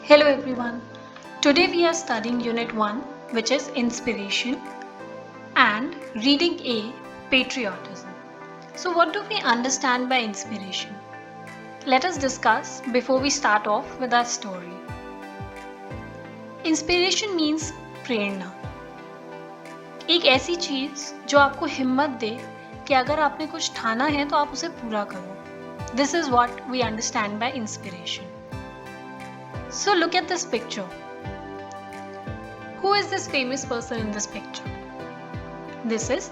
Hello everyone. Today we are studying Unit 1, which is Inspiration, and Reading A, Patriotism. So, what do we understand by inspiration? Let us discuss before we start off with our story. Inspiration means प्रेरणा, एक ऐसी चीज जो आपको हिम्मत दे कि अगर आपने कुछ ठाना है तो आप उसे पूरा करो. This is what we understand by inspiration. So look at this picture. Who is this famous person in this picture? This is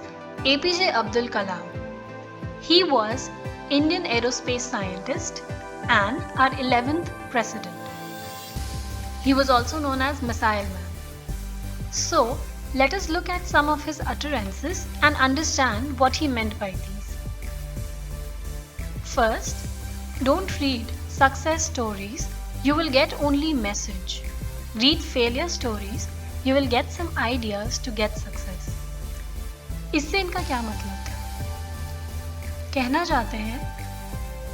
APJ Abdul Kalam. He was Indian aerospace scientist and our 11th president. He was also known as Missile Man. So let us look at some of his utterances and understand what he meant by these. First, don't read success stories. You will get only message. Read failure stories. You will get some ideas to get success. इससे इनका क्या मतलब था? कहना चाहते हैं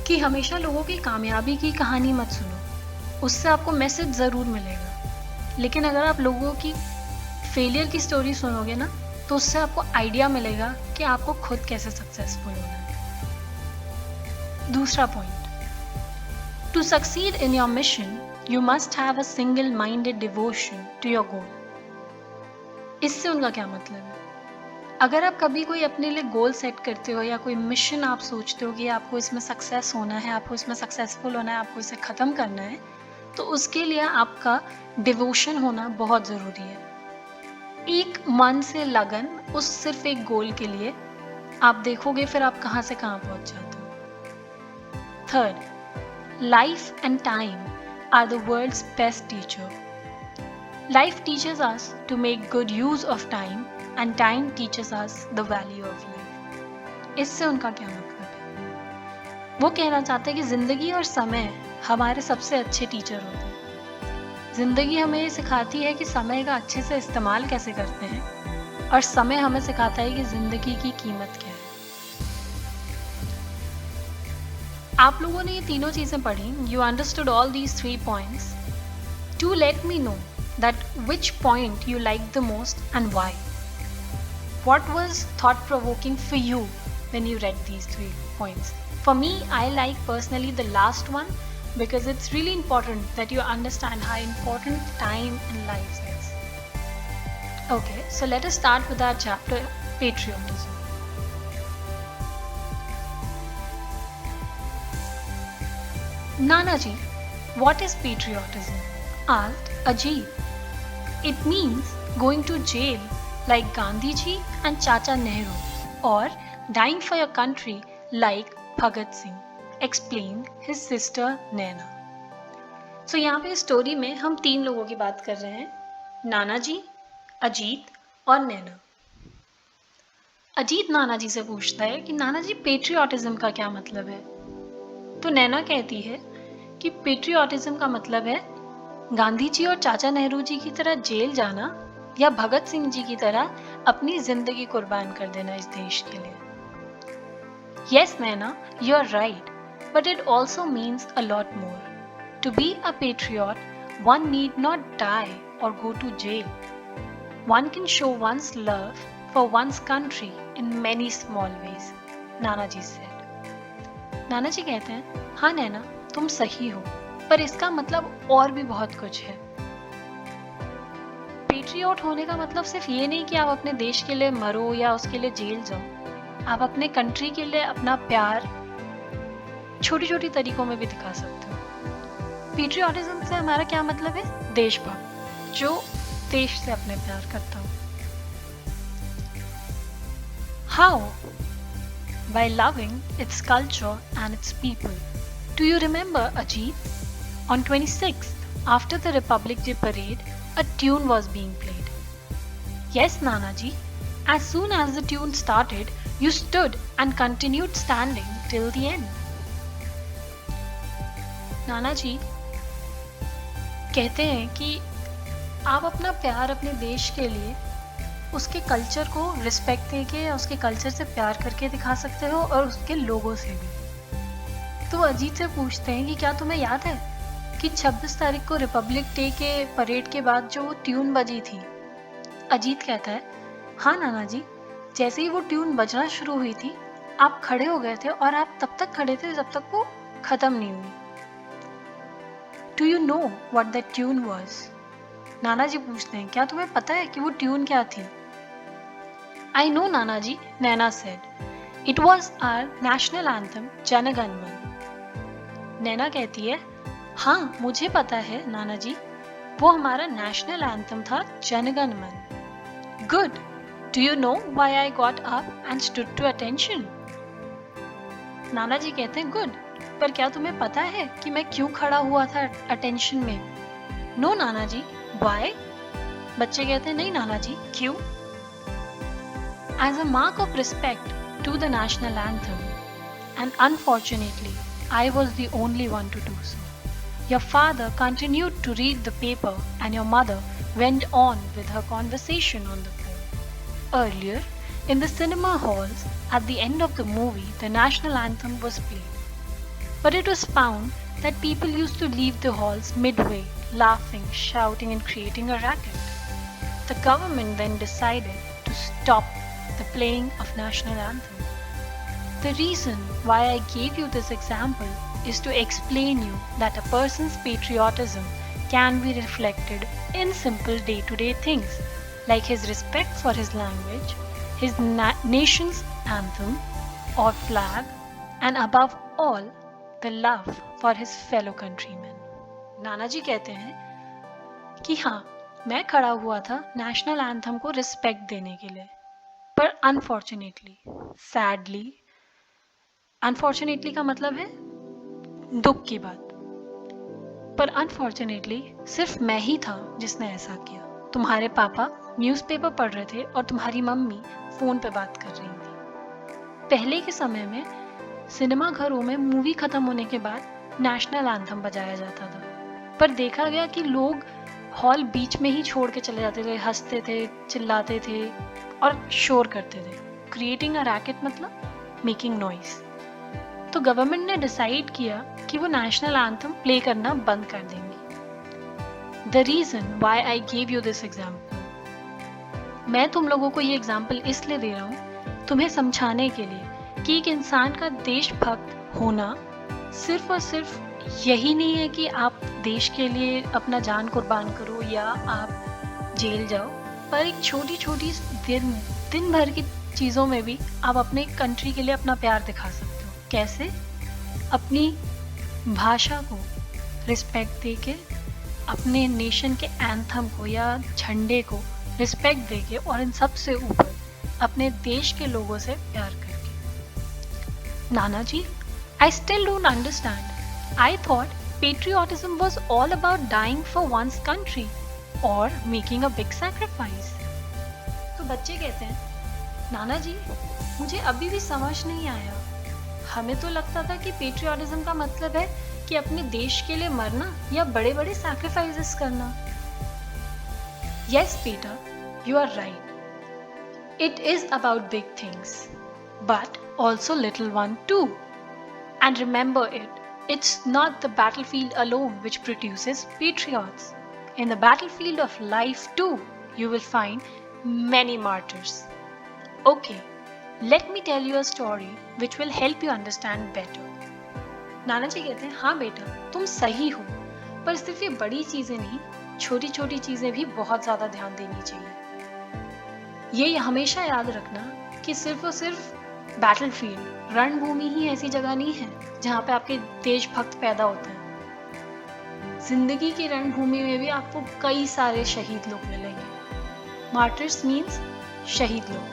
कि हमेशा लोगों की कामयाबी की कहानी मत सुनो. उससे आपको मैसेज ज़रूर मिलेगा. लेकिन अगर आप लोगों की फेलियर की स्टोरी सुनोगे ना, तो उससे आपको आइडिया मिलेगा कि आपको खुद कैसे सक्सेसफुल होना है. दूसरा point, To succeed in your mission, you must have a single-minded devotion to your goal. इससे उनका क्या मतलब है? अगर आप कभी कोई अपने लिए गोल सेट करते हो या कोई मिशन आप सोचते हो कि आपको इसमें सक्सेस होना है, आपको इसमें सक्सेसफुल होना है, आपको इसे ख़त्म करना है, तो उसके लिए आपका डिवोशन होना बहुत ज़रूरी है. एक मन से लगन उस सिर्फ एक गोल के लिए. आप देखोगे फिर आप कहाँ से कहाँ पहुँच जाते हो. Third, Life and time are the world's best teacher. Life teaches us to make good use of time and time teaches us the value of life. इससे उनका क्या मतलब है? वो कहना चाहते हैं कि ज़िंदगी और समय हमारे सबसे अच्छे टीचर होते हैं. ज़िंदगी हमें ये सिखाती है कि समय का अच्छे से इस्तेमाल कैसे करते हैं, और समय हमें सिखाता है कि ज़िंदगी की कीमत क्या है. आप लोगों ने ये तीनों चीज़ें पढ़ी. You understood all these 3 points. Do let me know that which point you liked the most and why. What was thought provoking for you when you read these 3 points? For me, I like personally the last one because it's really important that you understand how important time in life is. Okay, so let us start with our chapter, Patriotism. Nanaji, what is patriotism? Asked Ajit. It means going to jail like Gandhi ji and Chacha Nehru, or dying for your country like Bhagat Singh, explained his sister Naina. So यहाँ पे story में हम 3 लोगों की बात कर रहे हैं, नाना जी, अजीत और नैना. अजीत नाना जी से पूछता है कि नाना जी पेट्रियोटिज्म का क्या मतलब है. तो नैना कहती है कि पेट्रियोटिज्म का मतलब है गांधी जी और चाचा नेहरू जी की तरह जेल जाना या भगत सिंह जी की तरह अपनी जिंदगी कुर्बान कर देना इस देश के लिए. Yes, Naina, you are right, but it also means a lot more. To be a patriot, one need not die or go to jail. One can show one's love for one's country in many small ways, Nana ji said. नाना जी कहते हैं, हाँ नैना, तुम सही हो, पर इसका मतलब और भी बहुत कुछ है. पेट्रियट होने का मतलब सिर्फ ये नहीं कि आप अपने देश के लिए मरो या उसके लिए जेल जाओ. आप अपने कंट्री के लिए अपना प्यार छोटी छोटी तरीकों में भी दिखा सकते हो. पेट्रियोटिज्म से हमारा क्या मतलब है? देशभक्त, जो देश से अपने प्यार करता हो. How? By loving its culture and its people. Do you remember, Ajit? On 26th, after the Republic Day parade, a tune was being played. Yes, Nana ji. As soon as the tune started, you stood and continued standing till the end. नाना जी कहते हैं कि आप अपना प्यार अपने देश के लिए उसके कल्चर को रिस्पेक्ट देके या उसके कल्चर से प्यार करके दिखा सकते हो, और उसके लोगों से भी. तो अजीत से पूछते हैं कि क्या तुम्हें याद है कि 26 तारीख को रिपब्लिक डे के परेड के बाद जो वो ट्यून बजी थी। अजीत कहता है, हाँ नाना जी, जैसे ही वो ट्यून बजना शुरू हुई थी, आप खड़े हो गए थे और आप तब तक खड़े थे जब तक वो खत्म नहीं हुई। Do you know what that tune was? नाना जी पूछते हैं, क्या तुम्हें पता है कि वो ट्यून क्या थी? I know nana ji, Naina said, it was our national anthem Jana Gana मन। नैना कहती है, हाँ मुझे पता है नाना जी, वो हमारा नेशनल एंथम था Jana Gana Mana. Good, do you know why I got up and stood to attention? नाना जी कहते हैं, गुड, पर क्या तुम्हें पता है कि मैं क्यों खड़ा हुआ था अटेंशन में? No nana ji, why? बच्चे कहते हैं, नहीं नाना जी, क्यों? As a mark of respect to the national anthem, and unfortunately, I was the only one to do so. Your father continued to read the paper, and your mother went on with her conversation on the phone. Earlier, in the cinema halls, at the end of the movie, the national anthem was played. But it was found that people used to leave the halls midway, laughing, shouting, and creating a racket. The government then decided to stop the playing of national anthem. The reason why I gave you this example is to explain you that a person's patriotism can be reflected in simple day-to-day things like his respect for his language, his nation's anthem or flag, and above all, the love for his fellow countrymen. नाना जी कहते हैं कि हाँ, मैं खड़ा हुआ था national anthem को रिस्पेक्ट देने के लिए, पर अनफॉर्चुनेटली, सैडली, अनफॉर्चुनेटली का मतलब है दुख की बात, पर अनफॉर्चुनेटली सिर्फ मैं ही था जिसने ऐसा किया। तुम्हारे पापा न्यूज़पेपर पढ़ रहे थे और तुम्हारी मम्मी फोन पे बात कर रही थी। पहले के समय में सिनेमा घरों में मूवी खत्म होने के बाद नेशनल एंथम बजाया जाता था, पर देखा गया कि लोग हॉल बीच में ही छोड़ के चले जाते थे, हंसते थे, चिल्लाते थे और शोर करते थे। क्रिएटिंग अ रैकेट मतलब मेकिंग नॉइज। तो गवर्नमेंट ने डिसाइड किया कि वो नेशनल एंथम प्ले करना बंद कर देंगे। The reason why I give you this example, मैं तुम लोगों को ये एग्जाम्पल इसलिए दे रहा हूँ तुम्हें समझाने के लिए कि एक इंसान का देशभक्त होना सिर्फ और सिर्फ यही नहीं है कि आप देश के लिए अपना जान कुर्बान करो या आप जेल जाओ, पर एक छोटी छोटी दिन भर की चीज़ों में भी आप अपने कंट्री के लिए अपना प्यार दिखा सकते हो। कैसे? अपनी भाषा को रिस्पेक्ट देके, अपने नेशन के एंथम को या झंडे को रिस्पेक्ट देके, और इन सब से ऊपर अपने देश के लोगों से प्यार करके। नाना जी, I still don't understand. I thought patriotism was all about dying for one's country or making a big sacrifice. तो बच्चे कहते हैं, नाना जी, मुझे अभी भी समझ नहीं आया। हमें तो लगता था कि पेट्रियोटिज्म का मतलब है कि अपने देश के लिए मरना या बड़े बड़े सैक्रिफाइसेस करना। Yes, बेटा, you are right. It is about big things, but also little one too. And remember it's not the battlefield alone which produces patriots. In the battlefield of life too, you will find many martyrs. Okay, let me tell you a story which will help you understand better. नाना जी कहते हैं, हाँ बेटा, तुम सही हो, पर सिर्फ ये बड़ी चीजें नहीं, छोटी छोटी चीजें भी बहुत ज्यादा ध्यान देनी चाहिए। ये हमेशा याद रखना कि सिर्फ और सिर्फ बैटलफील्ड, रणभूमि ही ऐसी जगह नहीं है जहाँ पे आपके देशभक्त पैदा होते हैं। जिंदगी की रणभूमि में भी आपको कई सारे शहीद लोग मिलेंगे। मार्टर्स मीन्स शहीद लोग।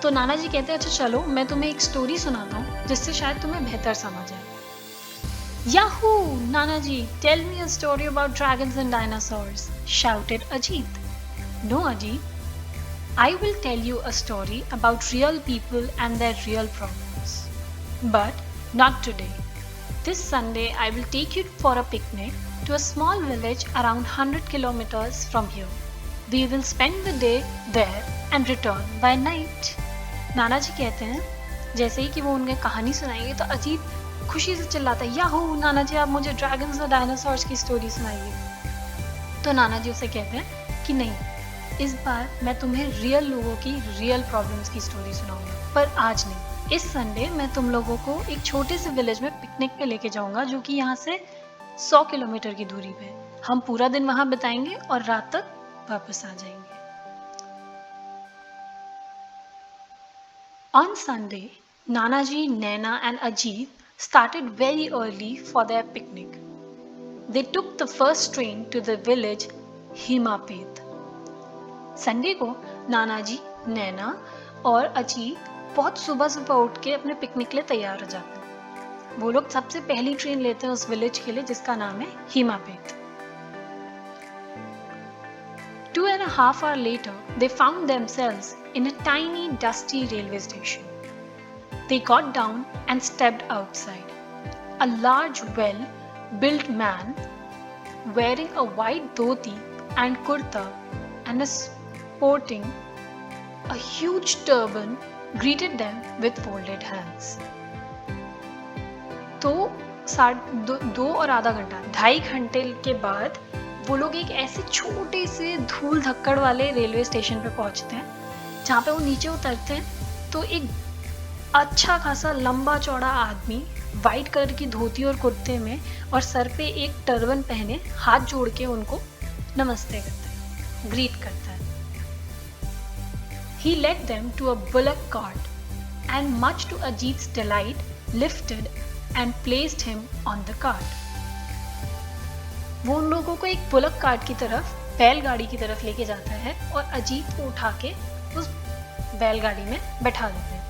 तो नाना जी कहते हैं, अच्छा चलो मैं तुम्हें एक स्टोरी सुनाता हूँ जिससे शायद तुम्हें बेहतर समझ आए। Yahoo nana ji, tell me a story about dragons and dinosaurs, shouted Ajit. No Ajit, I will tell you a story about real people and their real problems. But not today. This Sunday, I will take you for a picnic to a small village around 100 kilometers from here. We will spend the day there and return by night. नाना जी कहते हैं, जैसे ही कि वो उन्हें कहानी सुनाएंगे तो अजीत खुशी से चिल्लाता है, याहू नाना जी, आप मुझे ड्रैगन्स और डायनासोर्स की स्टोरी सुनाइए। तो नाना जी उसे कहते हैं कि नहीं, इस बार मैं तुम्हें रियल लोगों की रियल प्रॉब्लम्स की स्टोरी सुनाऊंगा, पर आज नहीं। इस संडे मैं तुम लोगों को एक छोटे से विलेज में पिकनिक पे लेके जाऊंगा, जो कि यहाँ से 100 किलोमीटर की दूरी पे। हम पूरा दिन वहां बिताएंगे और रात तक वापस आ जाएंगे। On Sunday, Nanaji, Naina and Ajit started very early for their picnic. They took the first train to the village Himapet. Sunday को नानाजी, नैना और अजीत बहुत सुबह सुबह उठ के अपने पिकनिक के लिए तैयार हो जाते हैं। वो लोग सबसे पहली ट्रेन लेते हैं उस विलेज के लिए, जिसका नाम है हिमापेट। 2.5 hours later, they found themselves in a tiny, dusty railway station. They got down and stepped outside. A large, well-built man wearing a white dhoti and kurta and sporting a huge turban greeted them with folded hands. तो 2.5 घंटे के बाद वो लोग एक ऐसे छोटे से धूल धक्कड़ वाले रेलवे स्टेशन पे पहुंचते हैं, जहाँ पे वो नीचे उतरते हैं तो एक अच्छा खासा लंबा चौड़ा आदमी वाइट कलर की धोती और कुर्ते में और सर पे एक टर्बन पहने हाथ जोड़ के उनको नमस्ते करता है, ग्रीट करता है। He led them to a bullock cart and much to Ajit's delight lifted and placed him on the cart. वो उन लोगों को एक बुलक कार्ट की तरफ, बैलगाड़ी की तरफ लेके जाता है और अजीत को उठा के उस बैलगाड़ी में बैठा देते हैं।